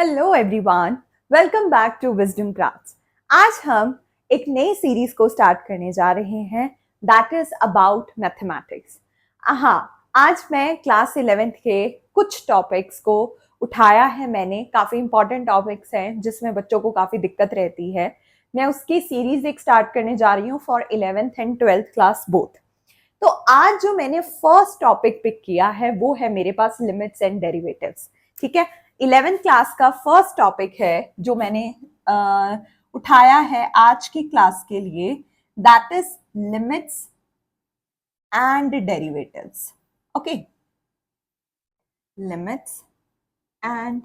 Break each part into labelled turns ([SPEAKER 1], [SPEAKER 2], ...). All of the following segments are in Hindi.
[SPEAKER 1] Hello everyone, welcome back to Wisdom Crafts. आज हम एक नई सीरीज को स्टार्ट करने जा रहे हैं, दैट इज अबाउट मैथमेटिक्स। हाँ, आज मैं क्लास 11th के कुछ टॉपिक्स को उठाया है। मैंने काफ़ी इंपॉर्टेंट टॉपिक्स हैं जिसमें बच्चों को काफ़ी दिक्कत रहती है। मैं उसकी सीरीज एक स्टार्ट करने जा रही हूँ for 11th and 12th class both. तो आज जो मैंने फर्स्ट टॉपिक पिक किया है वो है मेरे पास लिमिट्स एंड डेरिवेटिव्स। ठीक है, 11th क्लास का फर्स्ट टॉपिक है जो मैंने उठाया है आज की क्लास के लिए, that is limits and derivatives. Okay, limits and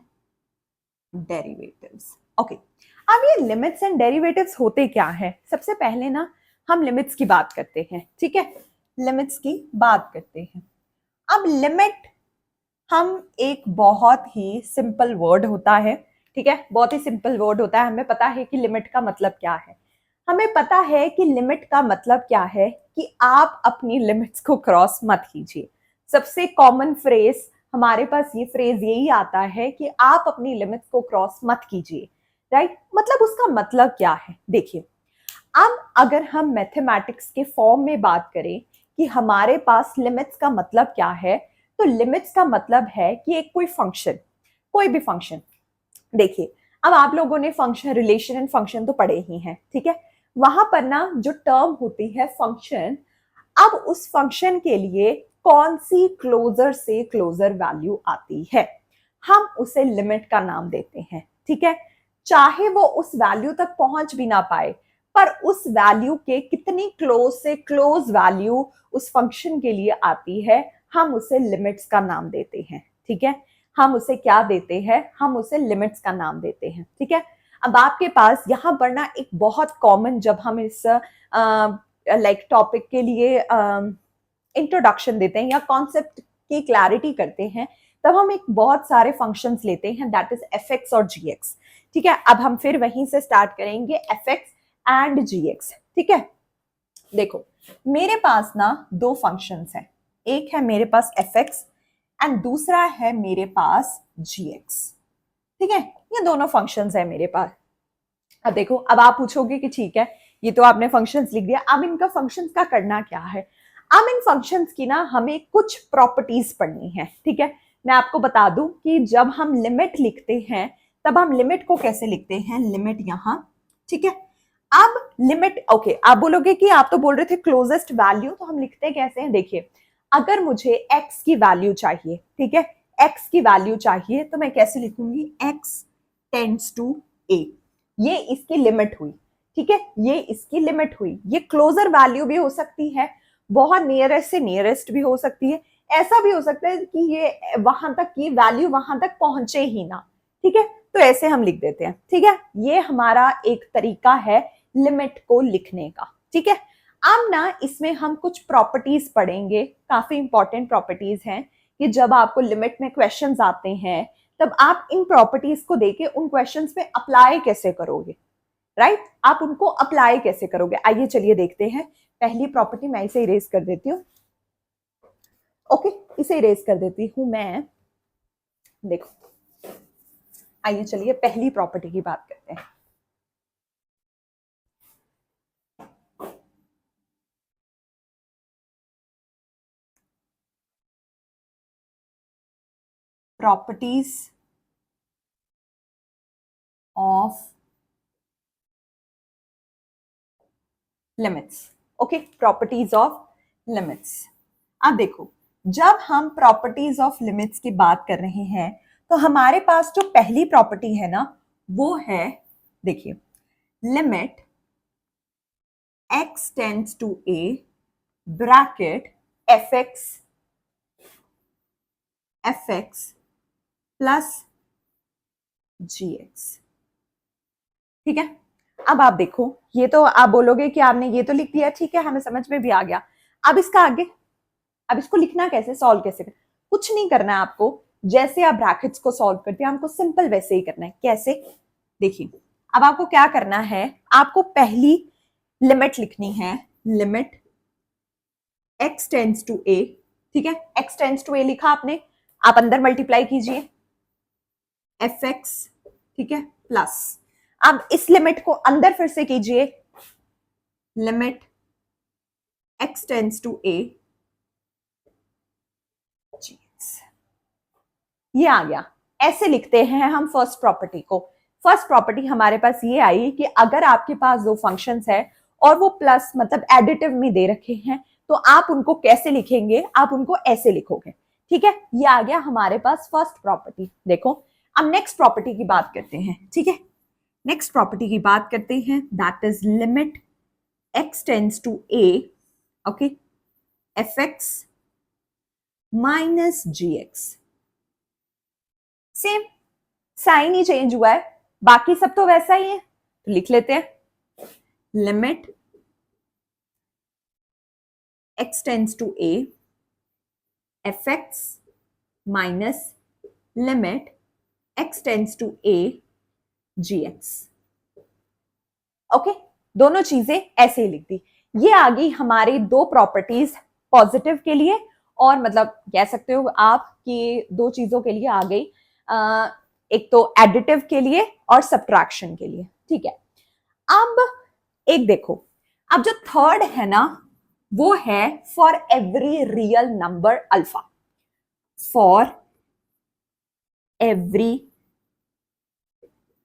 [SPEAKER 1] derivatives. Okay, अब ये लिमिट्स एंड डेरिवेटिव्स होते क्या है? सबसे पहले ना हम लिमिट्स की बात करते हैं। ठीक है, लिमिट्स की बात करते हैं। अब लिमिट हम एक बहुत ही सिंपल वर्ड होता है। ठीक है, बहुत ही सिंपल वर्ड होता है। हमें पता है कि लिमिट का मतलब क्या है। हमें पता है कि लिमिट का मतलब क्या है कि आप अपनी लिमिट्स को क्रॉस मत कीजिए। सबसे कॉमन फ्रेज हमारे पास ये फ्रेज यही आता है कि आप अपनी लिमिट्स को क्रॉस मत कीजिए। राइट, मतलब उसका मतलब क्या है? देखिए, अब अगर हम मैथमेटिक्स के फॉर्म में बात करें कि हमारे पास लिमिट्स का मतलब क्या है, तो लिमिट्स का मतलब है कि एक कोई फंक्शन, कोई भी फंक्शन। देखिए, अब आप लोगों ने फंक्शन, रिलेशन एंड फंक्शन तो पढ़े ही हैं। ठीक है, वहां पर ना जो टर्म होती है फंक्शन, अब उस फंक्शन के लिए कौन सी क्लोजर से क्लोजर वैल्यू आती है, हम उसे लिमिट का नाम देते हैं। ठीक है, चाहे वो उस वैल्यू तक पहुंच भी ना पाए, पर उस वैल्यू के कितनी क्लोज से क्लोज वैल्यू उस फंक्शन के लिए आती है, हम उसे लिमिट्स का नाम देते हैं। ठीक है, हम उसे क्या देते हैं? हम उसे लिमिट्स का नाम देते हैं। ठीक है, अब आपके पास यहाँ पर ना एक बहुत कॉमन, जब हम इस लाइक टॉपिक के लिए इंट्रोडक्शन देते हैं या कॉन्सेप्ट की क्लैरिटी करते हैं, तब हम एक बहुत सारे फंक्शंस लेते हैं, दैट इज एफ एक्स और जी एक्स। ठीक है, अब हम फिर वहीं से स्टार्ट करेंगे, F X and G X. ठीक है, देखो, मेरे पास ना दो फंक्शंस हैं। एक है मेरे पास एफ एक्स एंड दूसरा है मेरे पास जी एक्स। ठीक है, ये दोनों फंक्शंस है मेरे पास। अब देखो, अब आप पूछोगे कि ठीक है, ये तो आपने फंक्शंस लिख दिया, अब इनका फंक्शंस का करना क्या है? अब इन फंक्शंस की ना हमें कुछ प्रॉपर्टीज पढ़नी है। ठीक है, मैं आपको बता दूं कि जब हम लिमिट लिखते हैं तब हम लिमिट को कैसे लिखते हैं, लिमिट यहां। ठीक है, अब लिमिट, ओके, आप बोलोगे कि आप तो बोल रहे थे क्लोजेस्ट वैल्यू, तो हम लिखते कैसे हैं? देखिए, अगर मुझे x की वैल्यू चाहिए, ठीक है, x की वैल्यू चाहिए, तो मैं कैसे लिखूंगी? x टेंड्स टू a, ये इसकी लिमिट हुई। ठीक है, ये इसकी लिमिट हुई। ये क्लोजर वैल्यू भी हो सकती है, बहुत नियरेस्ट से नियरेस्ट भी हो सकती है, ऐसा भी हो सकता है कि ये वहां तक की वैल्यू वहां तक पहुंचे ही ना। ठीक है, तो ऐसे हम लिख देते हैं। ठीक है, ये हमारा एक तरीका है लिमिट को लिखने का। ठीक है, अब ना इसमें हम कुछ प्रॉपर्टीज पढ़ेंगे, काफी इंपॉर्टेंट प्रॉपर्टीज हैं कि जब आपको लिमिट में क्वेश्चंस आते हैं तब आप इन प्रॉपर्टीज को देके उन क्वेश्चंस में अप्लाई कैसे करोगे। राइट, आप उनको अप्लाई कैसे करोगे? आइए चलिए देखते हैं। पहली प्रॉपर्टी मैं इसे इरेज कर देती हूँ। ओके, इसे इरेज कर देती हूँ मैं। देखो, आइए चलिए पहली प्रॉपर्टी की बात करते हैं। Properties of limits. Okay, properties of limits. अब देखो, जब हम प्रॉपर्टीज ऑफ लिमिट्स की बात कर रहे हैं तो हमारे पास जो पहली प्रॉपर्टी है ना, वो है, देखिए, limit x tends to a bracket fx plus gx। ठीक है, अब आप देखो, ये तो आप बोलोगे कि आपने ये तो लिख दिया, ठीक है, हमें समझ में भी आ गया। अब इसका आगे, अब इसको लिखना कैसे, सॉल्व कैसे करना? कुछ नहीं करना है आपको, जैसे आप ब्रैकेट्स को सॉल्व करते हैं हमको सिंपल वैसे ही करना है। कैसे? देखिए, अब आपको क्या करना है, आपको पहली लिमिट लिखनी है, limit x tends to a। ठीक है, x टेंड्स टू a लिखा आपने, आप अंदर मल्टीप्लाई कीजिए, fx ठीक है, प्लस। अब इस लिमिट को अंदर फिर से कीजिए, limit x tends to a, ये आ गया। ऐसे लिखते हैं हम फर्स्ट प्रॉपर्टी को। फर्स्ट प्रॉपर्टी हमारे पास ये आई कि अगर आपके पास दो फंक्शंस है और वो प्लस मतलब एडिटिव में दे रखे हैं, तो आप उनको कैसे लिखेंगे, आप उनको ऐसे लिखोगे। ठीक है, ये आ गया हमारे पास फर्स्ट प्रॉपर्टी। देखो अब नेक्स्ट प्रॉपर्टी की बात करते हैं। ठीक है, नेक्स्ट प्रॉपर्टी की बात करते हैं, that is limit x tends to a, okay, fx minus gx। Same, sign ही चेंज हुआ है, बाकी सब तो वैसा ही है, तो लिख लेते हैं limit x tends to a, fx minus limit x tends to a, gx। Okay, दोनों चीजें ऐसे ही लिख दी। ये आ गई हमारी दो प्रॉपर्टीज पॉजिटिव के लिए, और मतलब कह सकते हो आप कि दो चीजों के लिए आ गई, एक तो एडिटिव के लिए और सब्ट्रैक्शन के लिए। ठीक है, अब एक देखो, अब जो थर्ड है ना, वो है for every real number alpha. For every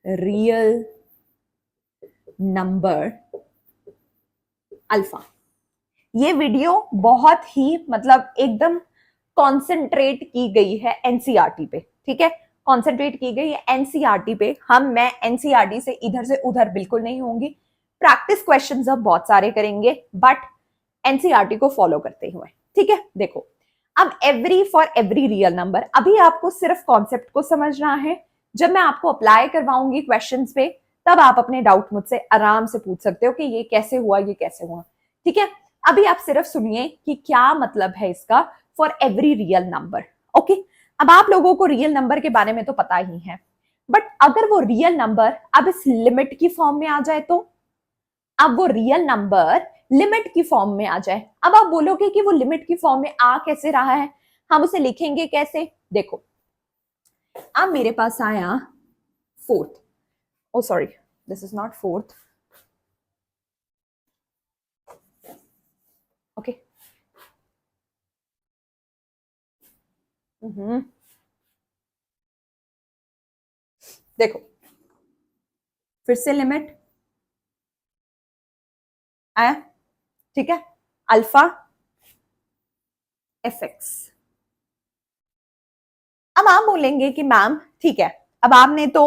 [SPEAKER 1] real number alpha. ये वीडियो बहुत ही मतलब एकदम कॉन्सेंट्रेट की गई है एनसीईआरटी पे। ठीक है, कॉन्सेंट्रेट की गई है एनसीईआरटी पे। मैं एनसीईआरटी से इधर से उधर बिल्कुल नहीं होंगी। प्रैक्टिस क्वेश्चंस अब बहुत सारे करेंगे, बट एनसीईआरटी को फॉलो करते हुए। ठीक है, देखो अब every for every real number, अभी आपको सिर्फ कॉन्सेप्ट को समझना है। जब मैं आपको अप्लाई करवाऊंगी क्वेश्चंस पे, तब आप अपने डाउट मुझसे आराम से पूछ सकते हो कि ये कैसे हुआ, ये कैसे हुआ। ठीक है, अभी आप सिर्फ सुनिए कि क्या मतलब है इसका for every real number. Okay, अब आप लोगों को रियल नंबर के बारे में तो पता ही है, बट अगर वो रियल नंबर अब इस लिमिट की फॉर्म में आ जाए, तो अब वो रियल नंबर लिमिट की फॉर्म में आ जाए, अब आप बोलोगे कि वो लिमिट की फॉर्म में आ कैसे रहा है, हम उसे लिखेंगे कैसे। देखो अब मेरे पास आया fourth, oh sorry this is not fourth, okay, देखो फिर से लिमिट आया, ठीक है, अल्फा एफ एक्स। अब आप बोलेंगे कि मैम ठीक है, अब आपने तो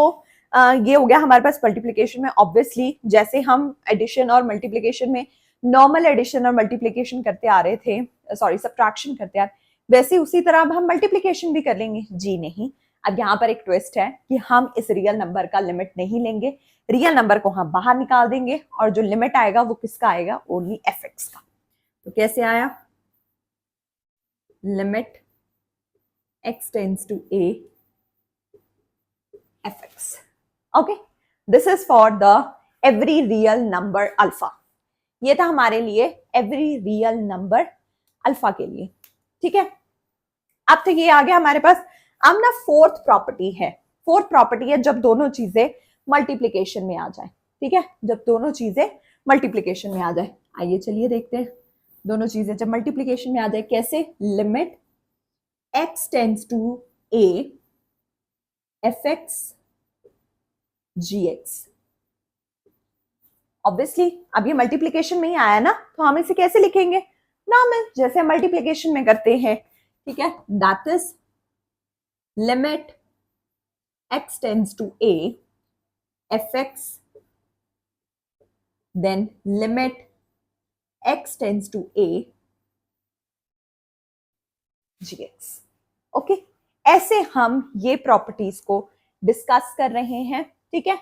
[SPEAKER 1] ये हो गया हमारे पास मल्टीप्लिकेशन में। ऑब्वियसली जैसे हम एडिशन और मल्टीप्लिकेशन में नॉर्मल एडिशन और मल्टीप्लिकेशन करते आ रहे थे, सॉरी सब्ट्रैक्शन करते आ रहे, वैसे उसी तरह अब हम मल्टीप्लिकेशन भी कर लेंगे। जी नहीं, अब यहाँ पर एक ट्विस्ट है कि हम इस रियल नंबर का लिमिट नहीं लेंगे, रियल नंबर को हम बाहर निकाल देंगे, और जो लिमिट आएगा वो किसका आएगा, ओनली एफ एक्स का। तो कैसे आया, limit x tends to a fx. Okay, this is for the every real number alpha. ये था हमारे लिए every real number alpha के लिए। ठीक है, अब तो ये आ गया हमारे पास। अब ना फोर्थ प्रॉपर्टी है, फोर्थ प्रॉपर्टी है जब दोनों चीजें मल्टीप्लीकेशन में आ जाए। ठीक है, जब दोनों चीजें मल्टीप्लीकेशन में आ जाए, आइए चलिए देखते हैं दोनों चीजें जब मल्टीप्लीकेशन में आ जाए कैसे। Limit x tends to a fx gx। Obviously अब ये मल्टीप्लीकेशन में ही आया ना, तो हम इसे कैसे लिखेंगे, नॉर्मल जैसे मल्टीप्लीकेशन में करते हैं। ठीक है, that is limit x tends to a fx, then limit x tends to a gx। Okay, ऐसे हम ये प्रॉपर्टीज को डिस्कस कर रहे हैं। ठीक है,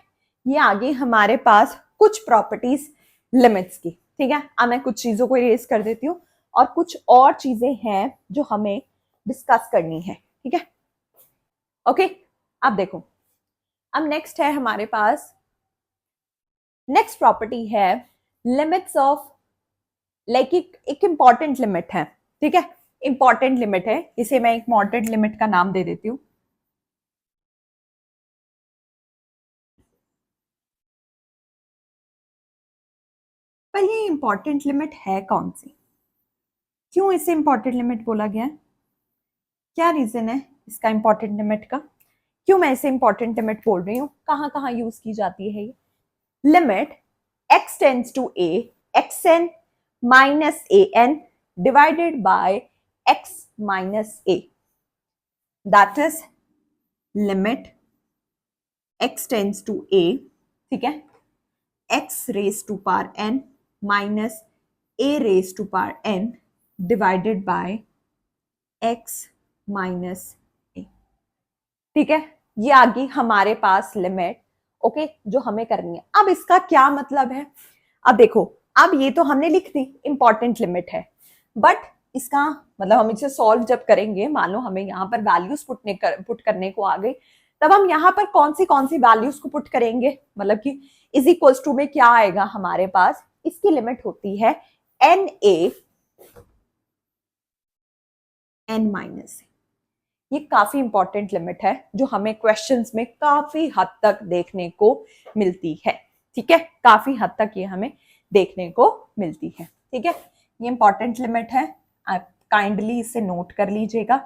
[SPEAKER 1] ये आगे हमारे पास कुछ प्रॉपर्टीज लिमिट्स की। ठीक है, अब मैं कुछ चीजों को इरेज कर देती हूँ और कुछ और चीजें हैं जो हमें डिस्कस करनी है। ठीक है, ओके, अब देखो, अब नेक्स्ट है हमारे पास, नेक्स्ट प्रॉपर्टी है लिमिट्स ऑफ, लाइक एक इंपॉर्टेंट लिमिट है। ठीक है, इंपॉर्टेंट लिमिट है, इसे मैं एक इंपॉर्टेंट लिमिट का नाम दे देती हूँ। पर ये इंपॉर्टेंट लिमिट है कौन सी? क्यों इसे इंपॉर्टेंट लिमिट बोला गया है? क्या रीजन है इसका इंपॉर्टेंट लिमिट का? क्यों मैं इसे इंपॉर्टेंट लिमिट बोल रही हूँ? कहाँ कहाँ यूज की जाती है ये limit? x tends to a, xn minus an divided by x minus a, that is limit x tends to a, ठीक है, x raised to power n minus a raised to power n divided by x minus a, ठीक है। ये आ गई हमारे पास लिमिट, ओके, जो हमें करनी है। अब इसका क्या मतलब है? अब देखो, अब ये तो हमने लिख दी इंपॉर्टेंट लिमिट है, बट इसका मतलब हम इसे सॉल्व जब करेंगे, मान लो हमें यहाँ पर वैल्यूज पुट करने को आ गई, तब हम यहाँ पर कौन सी वैल्यूज को पुट करेंगे? मतलब कि इज इक्वल्स टू में क्या आएगा हमारे पास? इसकी लिमिट होती है एन ए एन माइनस। ये काफी इंपॉर्टेंट लिमिट है जो हमें क्वेश्चंस में काफी हद तक देखने को मिलती है, ठीक है, काफी हद तक ये हमें देखने को मिलती है, ठीक है। ये इंपॉर्टेंट लिमिट है, आप काइंडली इसे नोट कर लीजिएगा।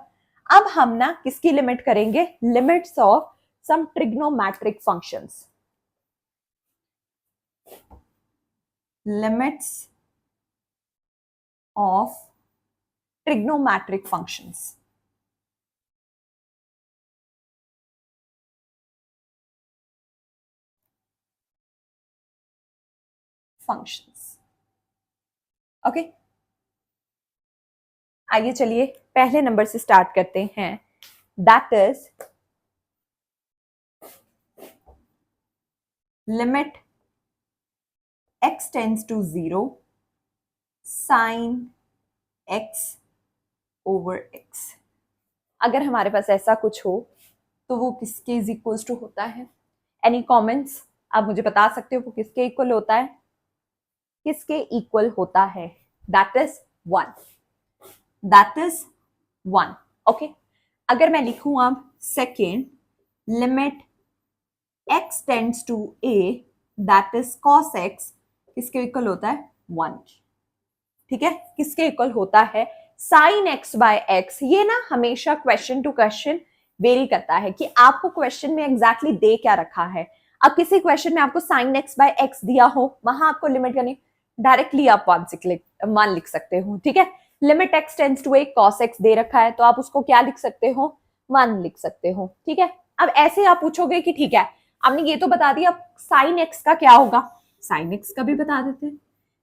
[SPEAKER 1] अब हम ना किसकी लिमिट करेंगे? Limits of some trigonometric functions, limits of trigonometric functions. Functions, okay. आइए चलिए पहले नंबर से स्टार्ट करते हैं, that is limit x tends to 0 sine x over x। अगर हमारे पास ऐसा कुछ हो तो वो किसके इज इक्वल्स टू होता है? Any comments? आप मुझे बता सकते हो वो किसके इक्वल होता है? किसके इक्वल होता है? That is 1, that is 1, okay. अगर मैं लिखूं अब second, limit x tends to a, that is cos x, किसके इक्वल होता है? 1, ठीक है। किसके इक्वल होता है? Sine x by x। ये ना हमेशा क्वेश्चन टू क्वेश्चन वेरी करता है कि आपको क्वेश्चन में एग्जैक्टली दे क्या रखा है। अब किसी क्वेश्चन में आपको साइन x बाय x दिया हो, वहां आपको लिमिट करनी, डायरेक्टली आप 1 लिख सकते हो, ठीक है। Limit x tends to a cos x दे रखा है तो आप उसको क्या लिख सकते हो? 1 लिख सकते हो, ठीक है। अब ऐसे आप पूछोगे कि ठीक है, आपने ये तो बता दिया, साइन x का क्या होगा? साइन x का भी बता देते हैं।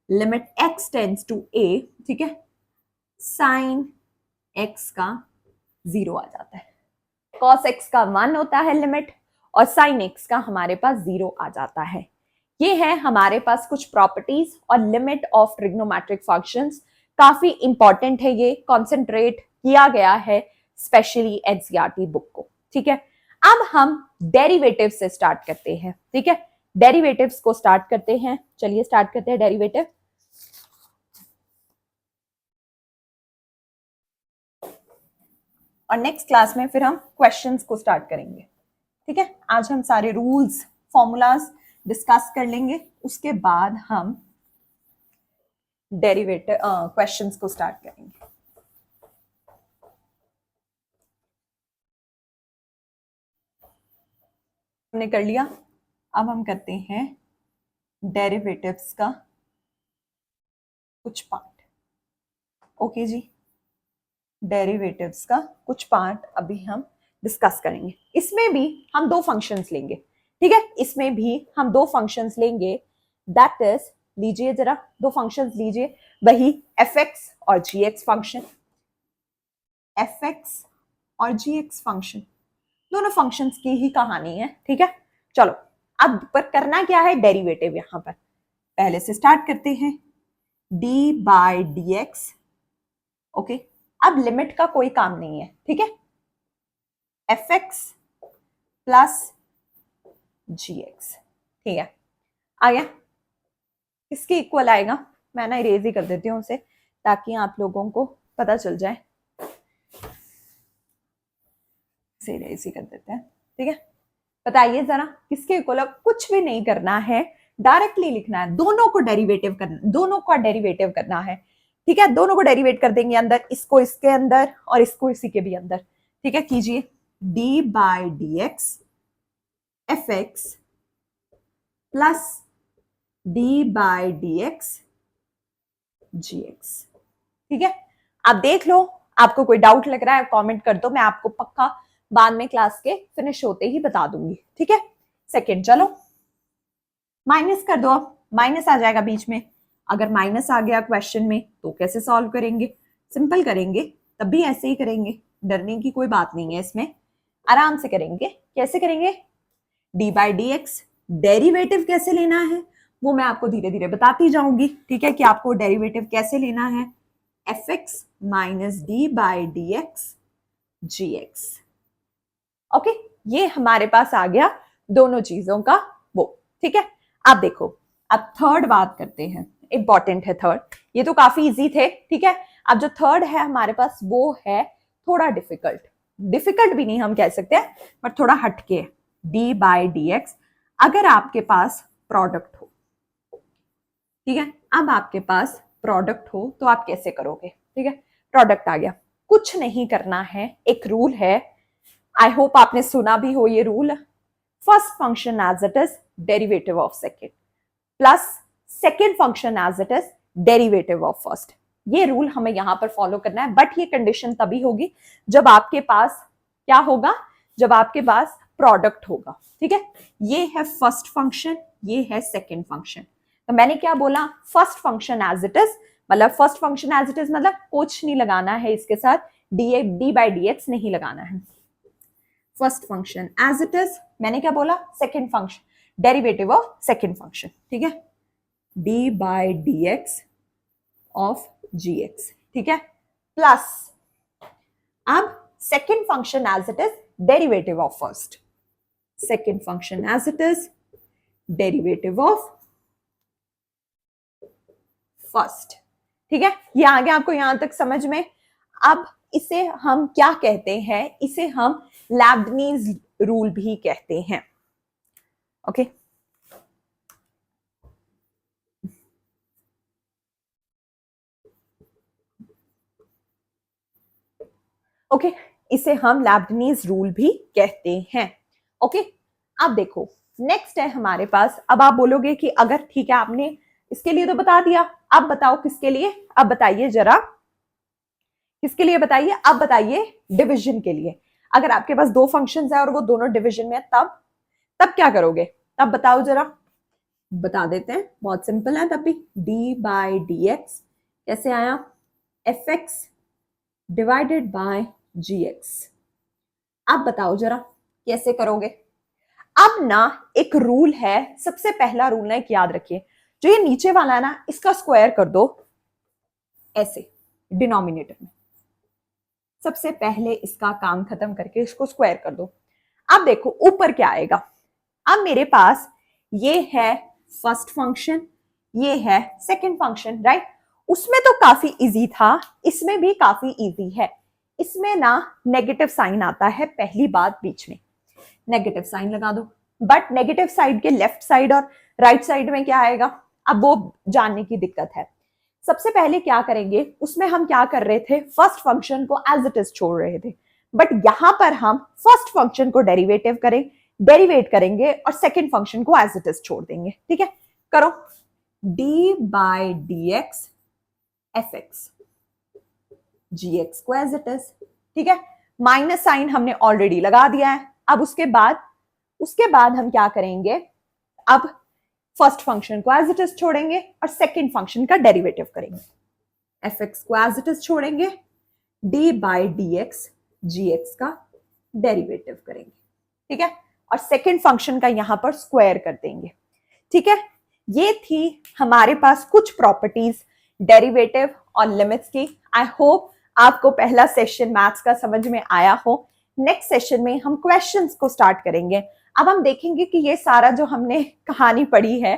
[SPEAKER 1] Limit x tends to a, ठीक है, साइन x का 0 आ जाता है, cos x का 1 होता है लिमिट, और साइन x का हमारे पास 0 आ जाता है। ये है हमारे पास कुछ प्रॉपर्टीज और लिमिट ऑफ ट्रिग्नोमेट्रिक फंक्शंस। काफी इंपॉर्टेंट है, ये कॉन्सेंट्रेट किया गया है स्पेशली एनसीईआरटी बुक को, ठीक है। अब हम डेरिवेटिव से स्टार्ट करते हैं, ठीक है। डेरिवेटिव्स को स्टार्ट करते हैं, चलिए स्टार्ट करते हैं डेरिवेटिव। और नेक्स्ट क्लास में फिर हम क्वेश्चंस को स्टार्ट करेंगे, ठीक है। आज हम सारे रूल्स फॉर्मूलाज डिस्कस कर लेंगे, उसके बाद हम डेरिवेटिव क्वेश्चंस को स्टार्ट करेंगे। हमने कर लिया, अब हम करते हैं डेरिवेटिव्स का कुछ पार्ट, ओके जी। डेरिवेटिव्स का कुछ पार्ट अभी हम डिस्कस करेंगे। इसमें भी हम 2 फंक्शंस लेंगे, ठीक है। इसमें भी हम 2 फंक्शंस लेंगे, दैट इज, लीजिए जरा 2 फंक्शंस लीजिए, वही fx और gx फंक्शन, fx और gx फंक्शन, दोनों फंक्शंस की ही कहानी है, ठीक है। चलो अब पर करना क्या है? डेरिवेटिव। यहां पर पहले से स्टार्ट करते हैं, d बाय dx, ओके। अब लिमिट का कोई काम नहीं है, ठीक है। fx प्लस gx, ठीक है, आ गया। किसके इक्वल आएगा? मैं ना इरेज ही कर देती हूँ उसे ताकि आप लोगों को पता चल जाए, इसे इरेज ही कर देते हैं, ठीक है। बताइए जरा किसके इक्वल? कुछ भी नहीं करना है, डायरेक्टली लिखना है, दोनों को डेरिवेटिव करना, दोनों का डेरिवेटिव करना है, ठीक है। दोनों को डेरिवेट कर देंगे अंदर, इसको इसके अंदर और इसको इसी के भी अंदर, ठीक है। कीजिए D by D X F X plus D by D X G X, ठीक है। आप देख लो, आपको कोई डाउट लग रहा है कमेंट कर दो, मैं आपको पक्का बाद में क्लास के फिनिश होते ही बता दूंगी, ठीक है। सेकंड, चलो माइनस कर दो, अब माइनस आ जाएगा बीच में। अगर माइनस आ गया क्वेश्चन में तो कैसे सॉल्व करेंगे? सिंपल करेंगे, तब भी ऐसे ही करेंगे, डरने की कोई बात नहीं है इसमें, आराम से करेंगे। कैसे करेंगे? D by D x derivative कैसे लेना है वो मैं आपको धीरे धीरे बताती जाऊंगी, ठीक है, कि आपको डेरिवेटिव कैसे लेना है। F X minus D by D X G X, okay. ये हमारे पास आ गया दोनों चीजों का वो, ठीक है। अब देखो, अब थर्ड बात करते हैं, इंपॉर्टेंट है थर्ड, ये तो काफी इजी थे, ठीक है। अब जो थर्ड है हमारे पास वो है थोड़ा डिफिकल्ट, डिफिकल्ट भी नहीं हम कह सकते हैं, बट थोड़ा हटके। डी बाई डी एक्स, अगर आपके पास प्रोडक्ट हो, ठीक है, अब आपके पास प्रोडक्ट हो तो आप कैसे करोगे? ठीक है, प्रोडक्ट आ गया, कुछ नहीं करना है, एक रूल है, आई होप आपने सुना भी हो ये rule. First function as it is derivative of second plus second function as it is derivative of first. ये रूल हमें यहां पर फॉलो करना है, बट ये कंडीशन तभी होगी जब आपके पास क्या होगा, जब आपके पास प्रोडक्ट होगा, ठीक है। ये है फर्स्ट फंक्शन, ये है सेकेंड फंक्शन। तो मैंने क्या बोला? First function as it is, मतलब first function as it is मतलब कुछ नहीं लगाना है इसके साथ, डी बाई डी एक्स नहीं लगाना है। First function as it is, मैंने क्या बोला? Second function derivative of second function, ठीक है, D by D X of G X, ठीक है, प्लस अब second function as it is derivative of first, second function as it is derivative of first, ठीक है। ये आ गया आपको यहां तक समझ में? अब इसे हम क्या कहते हैं? इसे हम लैब्नीज रूल भी कहते हैं, ओके। ओके, इसे हम लैब्नीज रूल भी कहते हैं, ओके। अब देखो नेक्स्ट है हमारे पास, अब आप बोलोगे कि अगर ठीक है आपने इसके लिए तो बता दिया, अब बताओ किसके लिए? अब बताइए जरा, किसके लिए बताइए? अब बताइए डिवीजन के लिए। अगर आपके पास दो फंक्शंस है और वो दोनों डिवीजन में है, तब क्या करोगे? तब बताओ जरा, बता देते हैं, बहुत सिंपल है तब भी। डी बाई डी एक्स कैसे आया? F X divided by G X. अब बताओ जरा कैसे करोगे? अब ना एक रूल है, सबसे पहला रूल ना एक याद रखिए, जो ये नीचे वाला है ना इसका स्क्वायर कर दो ऐसे डिनोमिनेटर में, सबसे पहले इसका काम खत्म करके इसको स्क्वायर कर दो। अब देखो ऊपर क्या आएगा? अब मेरे पास ये है फर्स्ट फंक्शन, ये है सेकंड फंक्शन, राइट। उसमें तो काफी इजी था, इसमें भी काफी इजी है। इसमें ना नेगेटिव साइन आता है, पहली बात बीच में नेगेटिव साइन लगा दो, बट नेगेटिव साइड के लेफ्ट साइड और राइट साइड में क्या आएगा अब वो जानने की दिक्कत है। सबसे पहले क्या करेंगे, उसमें हम क्या कर रहे थे, फर्स्ट फंक्शन को एज इट इज छोड़ रहे थे, बट यहां पर हम फर्स्ट फंक्शन को डेरिवेट करेंगे और सेकेंड फंक्शन को एज इट इज छोड़ देंगे, ठीक है। करो D by D X F X G X को एज इट इज, ठीक है। माइनस साइन हमने ऑलरेडी लगा दिया है। अब उसके बाद हम क्या करेंगे, अब फर्स्ट फंक्शन को एज इट इज छोड़ेंगे और सेकेंड फंक्शन का डेरिवेटिव करेंगे। एफ एक्स को एज इट इज छोड़ेंगे, D by D X G X का डेरिवेटिव करेंगे, ठीक है, और सेकेंड फंक्शन का यहां पर स्क्वायर कर देंगे, ठीक है। ये थी हमारे पास कुछ प्रॉपर्टीज डेरिवेटिव और लिमिट्स की। आई होप आपको पहला सेशन मैथ्स का समझ में आया हो। नेक्स्ट सेशन में हम क्वेश्चंस को स्टार्ट करेंगे। अब हम देखेंगे कि ये सारा जो हमने कहानी पढ़ी है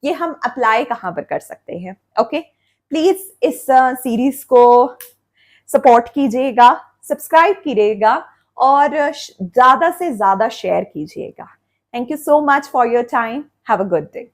[SPEAKER 1] ये हम अप्लाई कहां पर कर सकते हैं, ओके। प्लीज इस सीरीज को सपोर्ट कीजिएगा, सब्सक्राइब कीजिएगा और ज्यादा से ज्यादा शेयर कीजिएगा। Thank you so much for your time, have a good day.